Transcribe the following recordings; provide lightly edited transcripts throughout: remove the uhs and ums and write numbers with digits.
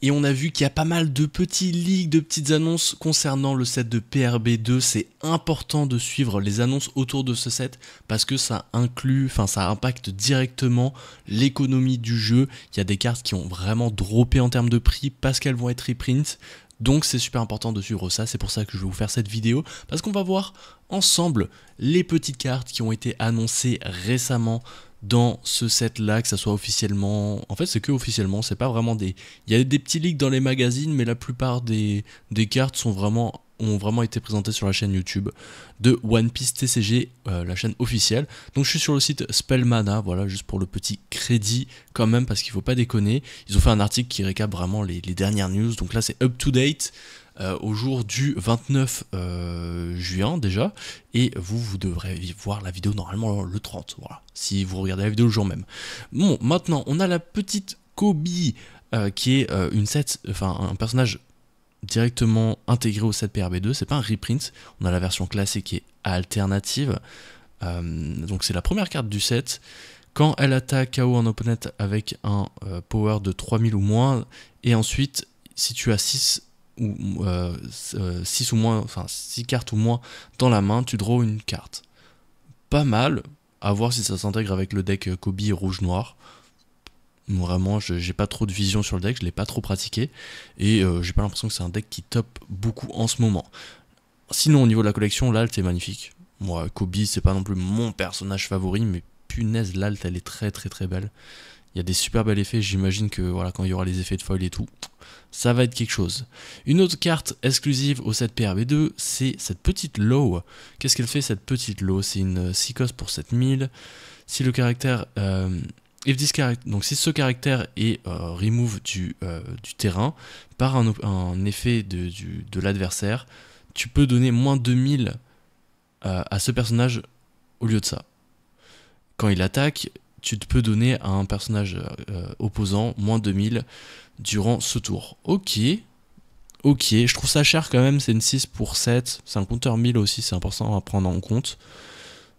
Et on a vu qu'il y a pas mal de petits leaks, de petites annonces concernant le set de PRB2. C'est important de suivre les annonces autour de ce set parce que ça ça impacte directement l'économie du jeu. Il y a des cartes qui ont vraiment droppé en termes de prix parce qu'elles vont être reprint. Donc c'est super important de suivre ça, c'est pour ça que je vais vous faire cette vidéo, parce qu'on va voir ensemble les petites cartes qui ont été annoncées récemment dans ce set là, que ça soit officiellement, en fait c'est que officiellement, c'est pas vraiment des, il y a des petits leaks dans les magazines, mais la plupart des cartes ont vraiment été présentées sur la chaîne YouTube de One Piece TCG, la chaîne officielle. Donc je suis sur le site Spellmana, voilà, juste pour le petit crédit quand même, parce qu'il faut pas déconner. Ils ont fait un article qui récap vraiment les dernières news, donc là c'est up to date. Au jour du 29 juin déjà, et vous devrez voir la vidéo normalement le 30, voilà, si vous regardez la vidéo le jour même. Bon, maintenant on a la petite Kobe qui est un personnage directement intégré au set PRB2, c'est pas un reprint, on a la version classée qui est alternative, donc c'est la première carte du set. Quand elle attaque KO un opponent avec un power de 3000 ou moins, et ensuite si tu as 6 6 ou moins, enfin 6 cartes ou moins dans la main, tu draws une carte. Pas mal, à voir si ça s'intègre avec le deck Kobe rouge-noir. Vraiment, j'ai pas trop de vision sur le deck, je l'ai pas trop pratiqué, et j'ai pas l'impression que c'est un deck qui top beaucoup en ce moment. Sinon, au niveau de la collection, l'alt est magnifique. Moi, Kobe, c'est pas non plus mon personnage favori, mais punaise, l'alt, elle est très très très belle. Il y a des super bels effets, j'imagine que voilà, quand il y aura les effets de foil et tout, ça va être quelque chose. Une autre carte exclusive au set PRB2, c'est cette petite Low. Qu'est-ce qu'elle fait cette petite Low? C'est une 6 cost pour 7000. Si le caractère... donc si ce caractère est remove du terrain par un effet de l'adversaire, tu peux donner moins 2000 à ce personnage au lieu de ça. Quand il attaque, tu peux donner à un personnage opposant moins 2000 durant ce tour. Ok, je trouve ça cher quand même, c'est une 6 pour 7, c'est un compteur 1000 aussi, c'est important à prendre en compte.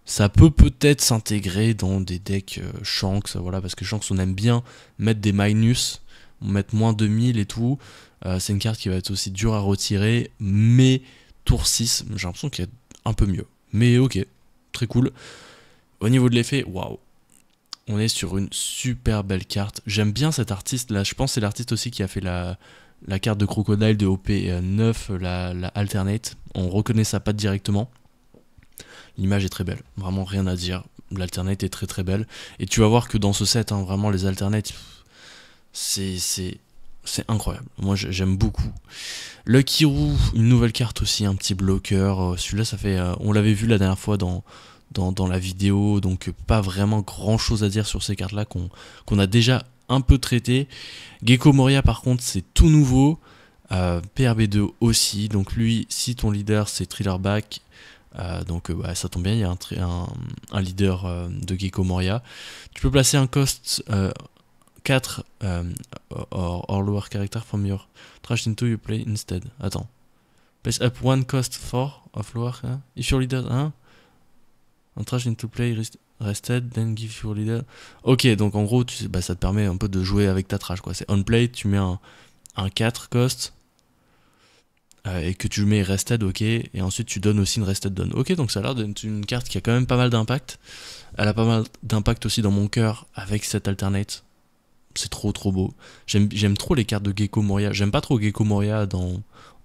Ça peut peut-être s'intégrer dans des decks Shanks, voilà, parce que Shanks on aime bien mettre des minus, mettre moins 2000 et tout. C'est une carte qui va être aussi dure à retirer, mais tour 6, j'ai l'impression qu'il y a un peu mieux. Mais ok, très cool. Au niveau de l'effet, waouh, on est sur une super belle carte. J'aime bien cet artiste là, je pense que c'est l'artiste aussi qui a fait la carte de Crocodile de OP9, la Alternate. On reconnaît sa patte directement. L'image est très belle, vraiment rien à dire. L'Alternate est très très belle. Et tu vas voir que dans ce set, hein, vraiment les Alternates, c'est incroyable. Moi j'aime beaucoup. Lucky Roux, une nouvelle carte aussi, un petit bloqueur. Celui-là, ça fait, on l'avait vu la dernière fois dans la vidéo, donc pas vraiment grand chose à dire sur ces cartes là qu'on a déjà un peu traité. Gecko Moria par contre c'est tout nouveau, PRB2 aussi, donc lui si ton leader c'est Thrillerback, bah, ça tombe bien, il y a un leader de Gecko Moria, tu peux placer un cost 4 or lower character from your trash into you play instead. Attends, place up one cost 4 of lower, hein? If your leader, hein? Un trash into play rested, then give your leader. Ok, donc en gros, bah, ça te permet un peu de jouer avec ta trash, quoi. C'est on play, tu mets un 4 cost, et que tu mets rested, ok, et ensuite tu donnes aussi une rested donne. Ok, donc ça a l'air d'être une carte qui a quand même pas mal d'impact. Elle a pas mal d'impact aussi dans mon cœur avec cette alternate. C'est trop beau. J'aime trop les cartes de Gecko Moria. J'aime pas trop Gecko Moria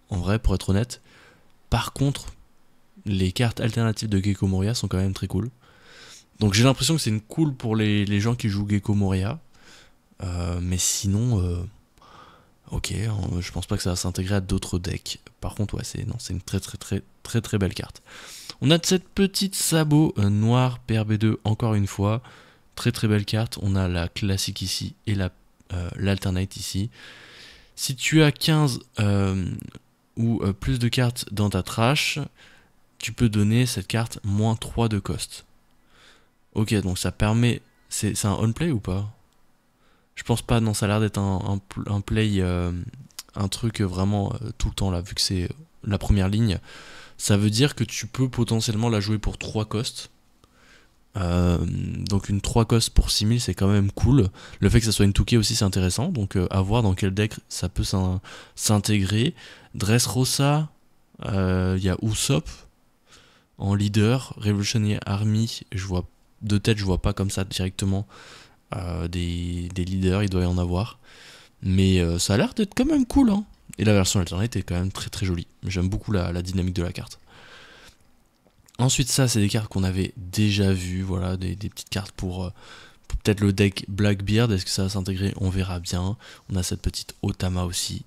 en vrai, pour être honnête. Par contre, les cartes alternatives de Gecko Moria sont quand même très cool. Donc j'ai l'impression que c'est une cool pour les gens qui jouent Gecko Moria. Mais sinon, ok, je pense pas que ça va s'intégrer à d'autres decks. Par contre, ouais, c'est une très belle carte. On a cette petite sabot noir PRB2 encore une fois. Très belle carte. On a la classique ici et l'alternate ici. Si tu as 15 ou plus de cartes dans ta trash, tu peux donner cette carte moins 3 de cost. Ok, donc ça permet... C'est un on-play ou pas? Je pense pas, non, ça a l'air d'être un play, un truc vraiment tout le temps là, vu que c'est la première ligne. Ça veut dire que tu peux potentiellement la jouer pour 3 cost. Donc une 3 cost pour 6000 c'est quand même cool. Le fait que ça soit une Touquet aussi c'est intéressant. Donc à voir dans quel deck ça peut s'intégrer. Dressrosa, il y a Usopp en leader. Revolutionary Army, je vois de tête, je vois pas comme ça directement des leaders, il doit y en avoir. Mais ça a l'air d'être quand même cool, hein. Et la version alternate est quand même très très jolie. J'aime beaucoup la dynamique de la carte. Ensuite, ça, c'est des cartes qu'on avait déjà vues, voilà, des petites cartes pour peut-être le deck Blackbeard. Est-ce que ça va s'intégrer? On verra bien. On a cette petite Otama aussi.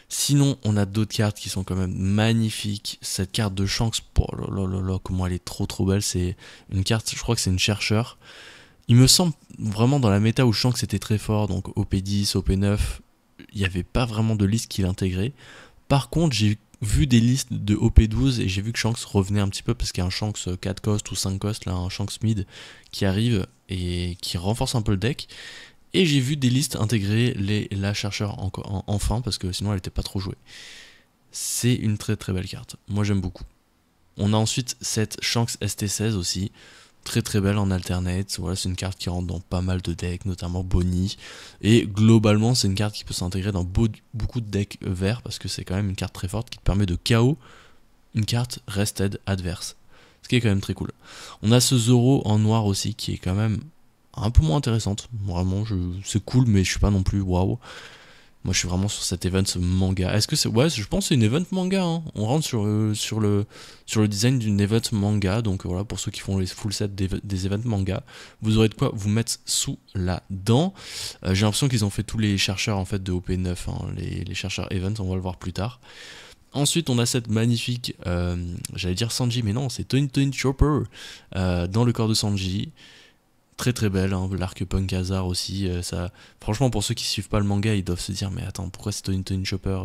Sinon, on a d'autres cartes qui sont quand même magnifiques. Cette carte de Shanks, oh là là là là, comment elle est trop trop belle. C'est une carte, je crois que c'est une chercheur. Il me semble vraiment dans la méta où Shanks était très fort, donc OP10, OP9, il n'y avait pas vraiment de liste qui l'intégrait. Par contre, j'ai vu des listes de OP12 et j'ai vu que Shanks revenait un petit peu parce qu'il y a un Shanks 4 cost ou 5 cost, là, un Shanks mid qui arrive et qui renforce un peu le deck. Et j'ai vu des listes intégrer la chercheur enfin parce que sinon elle n'était pas trop jouée. C'est une très très belle carte. Moi j'aime beaucoup. On a ensuite cette Shanks ST16 aussi. Très très belle en alternate. Voilà, c'est une carte qui rentre dans pas mal de decks, notamment Bonnie. Et globalement, c'est une carte qui peut s'intégrer dans beaucoup de decks verts parce que c'est quand même une carte très forte qui te permet de KO une carte rested adverse. Ce qui est quand même très cool. On a ce Zoro en noir aussi qui est quand même un peu moins intéressante. Vraiment, c'est cool, mais je suis pas non plus waouh. Moi, je suis vraiment sur cet event manga. Est-ce que c'est... Ouais, je pense que c'est une event manga, hein. On rentre sur le design d'une event manga. Donc voilà, pour ceux qui font les full sets des events manga, vous aurez de quoi vous mettre sous la dent. J'ai l'impression qu'ils ont fait tous les chercheurs en fait de OP9, hein, les chercheurs event, on va le voir plus tard. Ensuite, on a cette magnifique, j'allais dire Sanji, mais non, c'est Tony Chopper dans le corps de Sanji. Très très belle, hein, l'arc Punk Hazard aussi, ça... Franchement, pour ceux qui suivent pas le manga, ils doivent se dire, mais attends, pourquoi c'est Tony Chopper?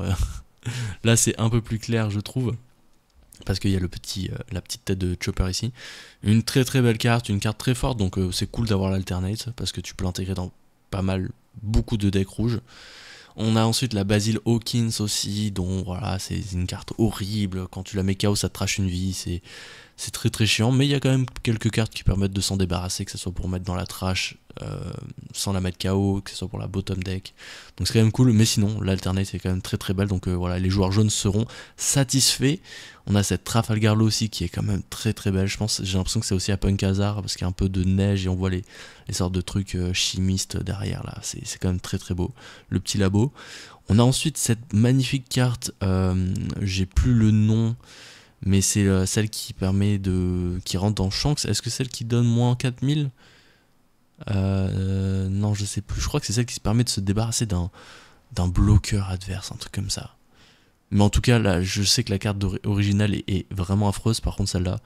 Là, c'est un peu plus clair, je trouve, parce qu'il y a la petite tête de Chopper ici. Une très très belle carte, une carte très forte, donc c'est cool d'avoir l'alternate, parce que tu peux l'intégrer dans beaucoup de decks rouges. On a ensuite la Basil Hawkins aussi, dont voilà, c'est une carte horrible, quand tu la mets KO, ça te trash une vie, c'est très très chiant, mais il y a quand même quelques cartes qui permettent de s'en débarrasser, que ce soit pour mettre dans la trash sans la mettre KO, que ce soit pour la bottom deck. Donc c'est quand même cool, mais sinon l'alternate est quand même très très belle, donc voilà, les joueurs jaunes seront satisfaits. On a cette Trafalgar Law aussi qui est quand même très très belle, j'ai l'impression que c'est aussi à Punk Hazard, parce qu'il y a un peu de neige et on voit les sortes de trucs chimistes derrière là, c'est quand même très très beau, le petit labo. On a ensuite cette magnifique carte, j'ai plus le nom, mais c'est celle qui permet qui rentre dans Shanks. Est-ce que celle qui donne moins 4000 ? Non, je sais plus. Je crois que c'est celle qui se permet de se débarrasser d'un bloqueur adverse, un truc comme ça. Mais en tout cas, là, je sais que la carte originale est vraiment affreuse. Par contre, celle-là,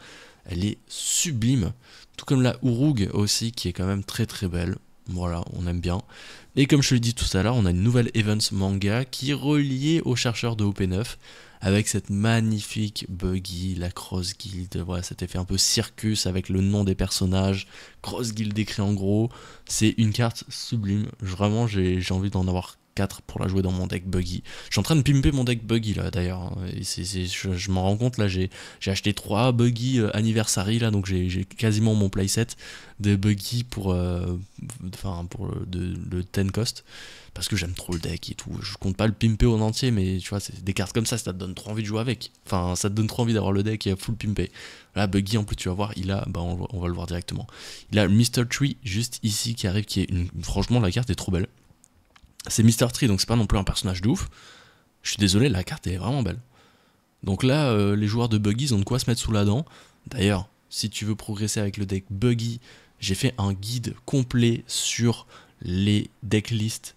elle est sublime. Tout comme la Urug aussi, qui est quand même très très belle. Voilà, on aime bien. Et comme je l'ai dit tout à l'heure, on a une nouvelle event manga qui est reliée aux chercheurs de OP9 avec cette magnifique Buggy, la Cross Guild. Voilà, cet effet un peu circus avec le nom des personnages, Cross Guild écrit en gros. C'est une carte sublime. Vraiment, j'ai envie d'en avoir 4 pour la jouer dans mon deck Buggy. Je suis en train de pimper mon deck Buggy là d'ailleurs. Je m'en rends compte là, j'ai acheté 3 Buggy Anniversary là, donc j'ai quasiment mon playset de Buggy pour le 10 cost. Parce que j'aime trop le deck et tout. Je compte pas le pimper en entier, mais tu vois, c'est des cartes comme ça te donne trop envie de jouer avec. Enfin, ça te donne trop envie d'avoir le deck et full pimpé. Là, Buggy, en plus, tu vas voir, il a, on va le voir directement. Il a Mr. Tree juste ici qui arrive, qui est franchement, la carte est trop belle. C'est Mr. Tree, donc c'est pas non plus un personnage de ouf. Je suis désolé, la carte est vraiment belle. Donc là, les joueurs de Buggy, ils ont de quoi se mettre sous la dent. D'ailleurs, si tu veux progresser avec le deck Buggy, j'ai fait un guide complet sur les decklists,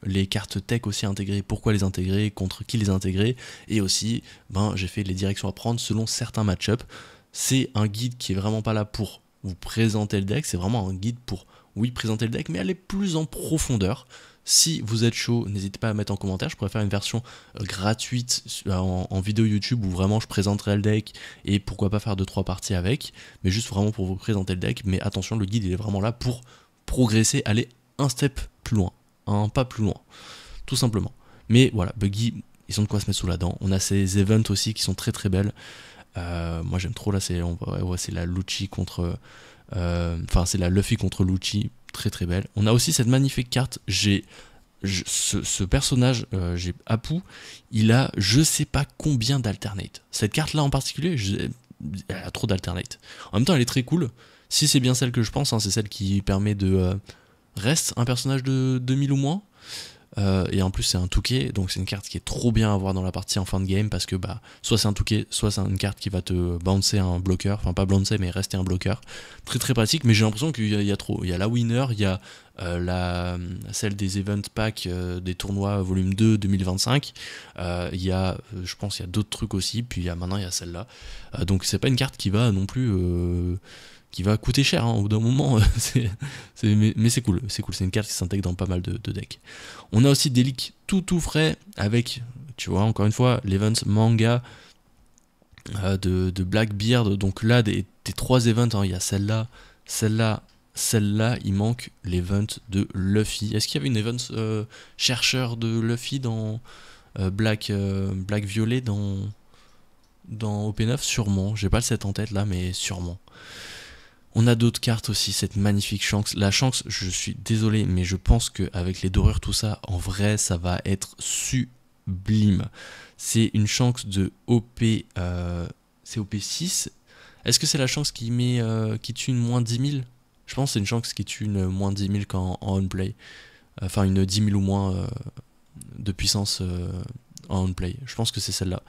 les cartes tech aussi intégrées, pourquoi les intégrer, contre qui les intégrer, et aussi j'ai fait les directions à prendre selon certains match-up. C'est un guide qui est vraiment pas là pour vous présenter le deck, c'est vraiment un guide pour, oui, présenter le deck, mais aller plus en profondeur. Si vous êtes chaud, n'hésitez pas à mettre en commentaire, je pourrais faire une version gratuite en vidéo YouTube où vraiment je présenterai le deck et pourquoi pas faire 2-3 parties avec, mais juste vraiment pour vous présenter le deck. Mais attention, le guide il est vraiment là pour progresser, aller un step plus loin, un pas plus loin, tout simplement. Mais voilà, Buggy, ils ont de quoi se mettre sous la dent. On a ces events aussi qui sont très très belles. Moi j'aime trop, là c'est la Lucci contre Enfin, c'est la Luffy contre Lucci, très très belle. On a aussi cette magnifique carte. Ce personnage, j'ai Apu, il a je sais pas combien d'alternate. Cette carte là en particulier, elle a trop d'alternate. En même temps, elle est très cool. Si c'est bien celle que je pense, hein, c'est celle qui permet de reste un personnage de 2000 ou moins. Et en plus c'est un Touquet, donc c'est une carte qui est trop bien à avoir dans la partie en fin de game parce que bah soit c'est un Touquet, soit c'est une carte qui va te bouncer un bloqueur, enfin pas bouncer mais rester un bloqueur. Très très pratique, mais j'ai l'impression qu'il y a trop. Il y a la winner, il y a celle des event pack des tournois volume 2 2025. Il y a, je pense, il y a d'autres trucs aussi. Puis maintenant il y a celle-là. Donc c'est pas une carte qui va non plus qui va coûter cher hein, au bout d'un moment, mais c'est cool, c'est une carte qui s'intègre dans pas mal de decks. On a aussi des leaks tout frais avec, tu vois, encore une fois, l'event manga de Blackbeard. Donc là, des 3 events, hein, il y a celle-là, il manque l'event de Luffy. Est-ce qu'il y avait une event chercheur de Luffy dans Black Violet dans OP9? Sûrement, j'ai pas le set en tête là, mais sûrement. On a d'autres cartes aussi, cette magnifique Shanks. La Shanks, je suis désolé, mais je pense qu'avec les dorures, tout ça, en vrai, ça va être sublime. C'est une Shanks de OP... c'est OP6. Est-ce que c'est la Shanks qui tue une moins 10 000? Je pense que c'est une Shanks qui tue une moins 10 000 quand en on-play. Enfin, une 10 000 ou moins de puissance en on-play. Je pense que c'est celle-là.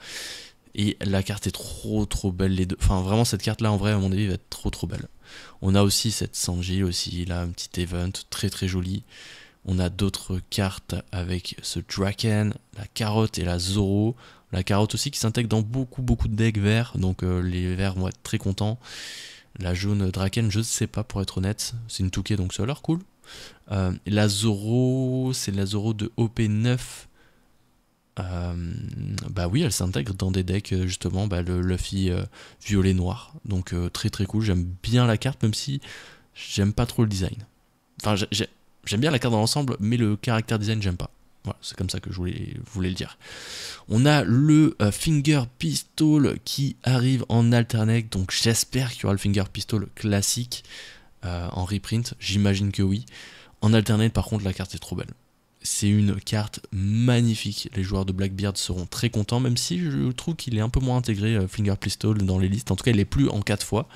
Et la carte est trop belle, les deux. Enfin, vraiment, cette carte-là, en vrai, à mon avis, va être trop belle. On a aussi cette Sanji, aussi, là, un petit event très joli. On a d'autres cartes avec ce Draken, la carotte et la Zoro. La carotte aussi qui s'intègre dans beaucoup de decks verts, donc les verts vont être très contents. La jaune Draken, je ne sais pas pour être honnête, c'est une Touquet donc ça a l'air cool. La Zoro, c'est la Zoro de OP9. Bah oui, elle s'intègre dans des decks justement, bah, le Luffy violet noir, donc très cool. J'aime bien la carte, même si j'aime pas trop le design. Enfin, j'aime bien la carte dans l'ensemble, mais le caractère design j'aime pas. Voilà, c'est comme ça que je voulais le dire. On a le Finger Pistol qui arrive en alternate, donc j'espère qu'il y aura le Finger Pistol classique en reprint, j'imagine que oui. En alternate, par contre, la carte est trop belle. C'est une carte magnifique, les joueurs de Blackbeard seront très contents, même si je trouve qu'il est un peu moins intégré, Finger Pistol, dans les listes. En tout cas, il est plus en 4 fois.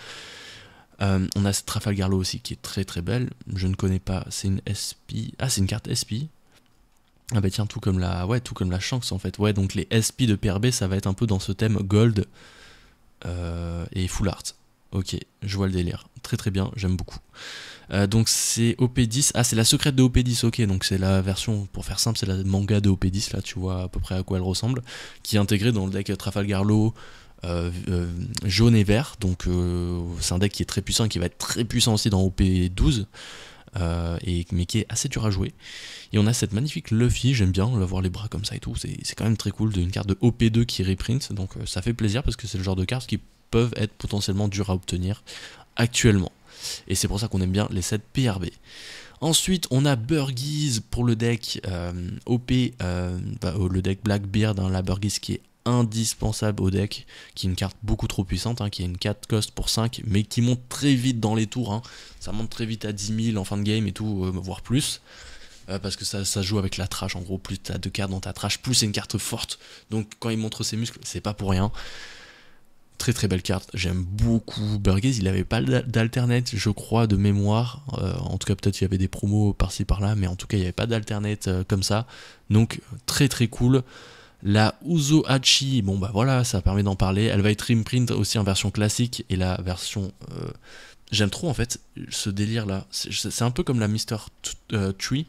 On a cette Trafalgar Law aussi qui est très belle. Je ne connais pas, c'est une SP. Ah, c'est une carte SP. Ah bah tiens, tout comme la Shanks en fait. Ouais, donc les SP de PRB, ça va être un peu dans ce thème Gold et Full Art. Ok, je vois le délire. Très bien, j'aime beaucoup. Donc c'est OP10. Ah, c'est la secrète de OP10, ok. Donc c'est la version, pour faire simple, c'est la manga de OP10. Là, tu vois à peu près à quoi elle ressemble. Qui est intégrée dans le deck Trafalgar Law jaune et vert. Donc c'est un deck qui est très puissant et qui va être très puissant aussi dans OP12. Mais qui est assez dur à jouer. Et on a cette magnifique Luffy, j'aime bien avoir les bras comme ça et tout, c'est quand même très cool, d'une carte de OP2 qui reprint, donc ça fait plaisir parce que c'est le genre de cartes qui peuvent être potentiellement dures à obtenir actuellement. Et c'est pour ça qu'on aime bien les sets PRB. Ensuite, on a Burgies pour le deck OP, le deck Blackbeard, hein, la Burgies qui est indispensable au deck, qui est une carte beaucoup trop puissante, hein, qui est une 4 cost pour 5, mais qui monte très vite dans les tours, hein. Ça monte très vite à 10 000 en fin de game et tout, voire plus, parce que ça joue avec la trash, en gros, plus tu as de cartes dans ta trash, plus c'est une carte forte, donc quand il montre ses muscles, c'est pas pour rien. Très belle carte, j'aime beaucoup Burgies, il avait pas d'alternate je crois de mémoire, en tout cas peut-être il y avait des promos par-ci par-là, mais en tout cas il n'y avait pas d'alternate comme ça, donc très cool. La Uzohachi, bon bah voilà, ça permet d'en parler, elle va être reprint aussi en version classique, et la version... j'aime trop en fait ce délire là, c'est un peu comme la Mr. Tree,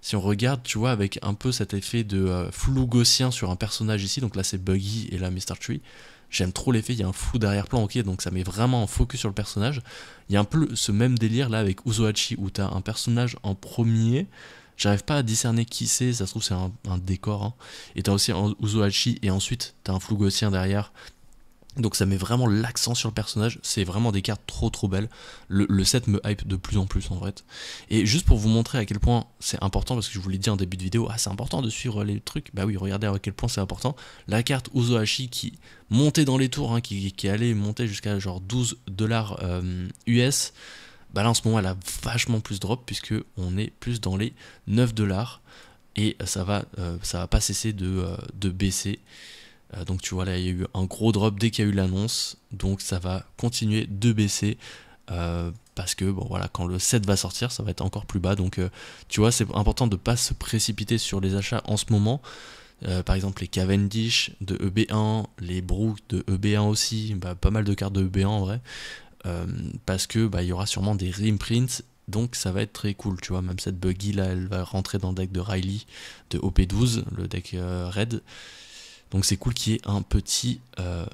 si on regarde, tu vois, avec un peu cet effet de flou gaussien sur un personnage ici, donc là c'est Buggy et la Mr. Tree. J'aime trop l'effet, il y a un flou d'arrière-plan, ok, donc ça met vraiment en focus sur le personnage. Il y a un peu ce même délire là avec Uzohachi où t'as un personnage en premier, j'arrive pas à discerner qui c'est, ça se trouve c'est un décor, hein. Et t'as aussi un Uzohachi et ensuite t'as un flou gaussien derrière. Donc ça met vraiment l'accent sur le personnage, c'est vraiment des cartes trop belles. Le set me hype de plus en plus en vrai. Et juste pour vous montrer à quel point c'est important, parce que je vous l'ai dit en début de vidéo, ah c'est important de suivre les trucs, bah oui, regardez à quel point c'est important. La carte Uzohachi qui montait dans les tours, hein, qui allait monter jusqu'à genre $12 US, bah là en ce moment elle a vachement plus drop puisque on est plus dans les 9 $, et ça va pas cesser de baisser. Donc tu vois là il y a eu un gros drop dès qu'il y a eu l'annonce, donc ça va continuer de baisser parce que bon voilà, quand le 7 va sortir ça va être encore plus bas. Donc tu vois, c'est important de pas se précipiter sur les achats en ce moment. Par exemple les Cavendish de EB1, les Brook de EB1 aussi, bah, pas mal de cartes de EB1 en vrai, parce que bah, il y aura sûrement des reprints, donc ça va être très cool, tu vois. Même cette buggy là elle va rentrer dans le deck de Riley de OP12, le deck Red. Donc c'est cool qu'il y ait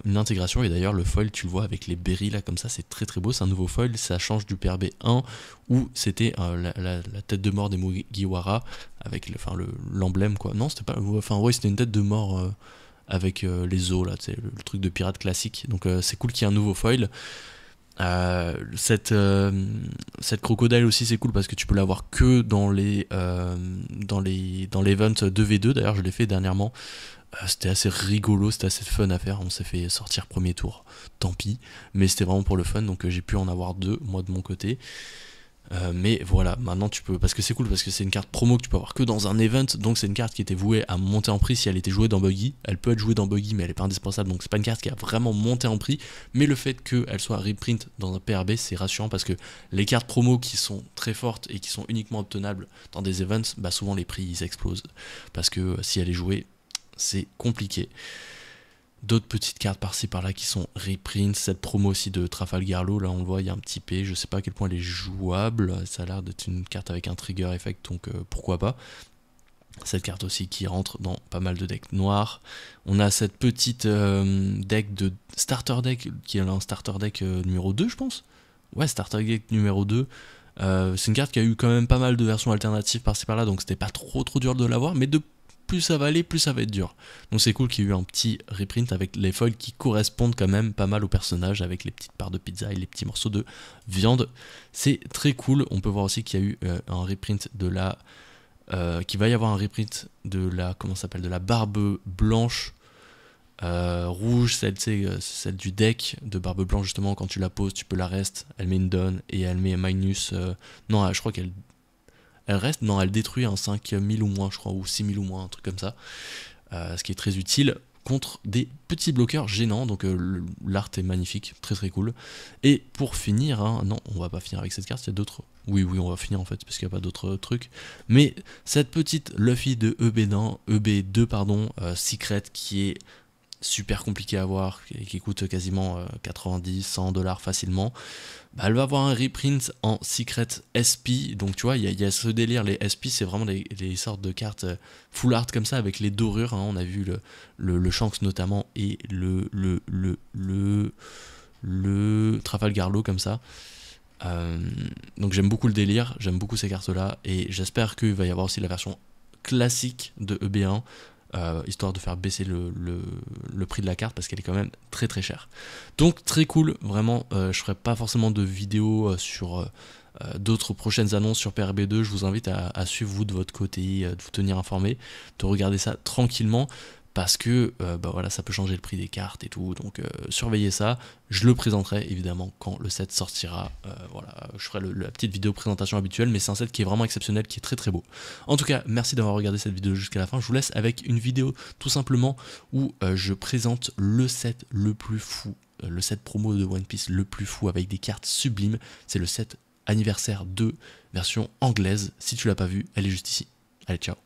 une intégration, et d'ailleurs le foil tu le vois avec les berries là comme ça, c'est très très beau, c'est un nouveau foil, ça change du PRB 1 où c'était la tête de mort des Mugiwara avec l'emblème quoi. Non c'était pas, enfin ouais c'était une tête de mort avec les os là, tu sais, le truc de pirate classique. Donc c'est cool qu'il y ait un nouveau foil. Cette crocodile aussi c'est cool parce que tu peux l'avoir que dans l'event 2v2, d'ailleurs je l'ai fait dernièrement. C'était assez rigolo, c'était assez fun à faire, on s'est fait sortir premier tour, tant pis, mais c'était vraiment pour le fun, donc j'ai pu en avoir 2, moi de mon côté. Mais voilà, maintenant tu peux, parce que c'est cool, parce que c'est une carte promo que tu peux avoir que dans un event, donc c'est une carte qui était vouée à monter en prix si elle était jouée dans Buggy. Elle peut être jouée dans Buggy, mais elle est pas indispensable, donc c'est pas une carte qui a vraiment monté en prix, mais le fait qu'elle soit reprint dans un PRB, c'est rassurant, parce que les cartes promo qui sont très fortes et qui sont uniquement obtenables dans des events, bah souvent les prix ils explosent, parce que si elle est jouée, c'est compliqué. D'autres petites cartes par-ci par-là qui sont reprints. Cette promo aussi de Trafalgar Law, là on le voit, il y a un petit P, je sais pas à quel point elle est jouable, ça a l'air d'être une carte avec un trigger effect, donc pourquoi pas. Cette carte aussi qui rentre dans pas mal de decks noirs. On a cette petite deck de starter deck, qui est un starter deck numéro 2 je pense. Ouais, starter deck numéro 2. C'est une carte qui a eu quand même pas mal de versions alternatives par-ci par-là, donc c'était pas trop dur de l'avoir, mais de plus ça va aller, plus ça va être dur. Donc c'est cool qu'il y ait eu un petit reprint avec les foils qui correspondent quand même pas mal au personnage, avec les petites parts de pizza et les petits morceaux de viande. C'est très cool. On peut voir aussi qu'il y a eu un reprint de la... qu'il va y avoir un reprint de la... comment ça s'appelle, de la barbe blanche rouge, celle du deck de barbe blanche justement. Quand tu la poses, tu peux la reste, elle met une donne et elle met minus... non, je crois qu'elle... Elle reste, non, elle détruit un 5000 ou moins, je crois, ou 6000 ou moins, un truc comme ça. Ce qui est très utile contre des petits bloqueurs gênants. Donc l'art est magnifique, très très cool. Et pour finir, hein, non, on va pas finir avec cette carte, il y a d'autres. Oui, on va finir en fait, parce qu'il n'y a pas d'autres trucs. Mais cette petite Luffy de EB2, pardon, Secret, qui est super compliqué à avoir, qui coûte quasiment 90, 100 $ facilement, bah, elle va avoir un reprint en Secret SP. Donc tu vois, il y a ce délire, les SP c'est vraiment des sortes de cartes full art comme ça, avec les dorures, hein. On a vu le Shanks notamment, et le Trafalgar Law comme ça. Donc j'aime beaucoup le délire, j'aime beaucoup ces cartes là, et j'espère qu'il va y avoir aussi la version classique de EB1, histoire de faire baisser le prix de la carte, parce qu'elle est quand même très très chère. Donc très cool, vraiment. Je ferai pas forcément de vidéo sur d'autres prochaines annonces sur PRB2. Je vous invite à suivre vous de votre côté, de vous tenir informé, de regarder ça tranquillement, parce que bah voilà, ça peut changer le prix des cartes et tout, donc surveillez ça. Je le présenterai évidemment quand le set sortira. Voilà, je ferai la petite vidéo présentation habituelle, mais c'est un set qui est vraiment exceptionnel, qui est très très beau. En tout cas, merci d'avoir regardé cette vidéo jusqu'à la fin. Je vous laisse avec une vidéo tout simplement où je présente le set le plus fou, le set promo de One Piece le plus fou, avec des cartes sublimes. C'est le set anniversaire 2 version anglaise. Si tu l'as pas vu, elle est juste ici. Allez, ciao.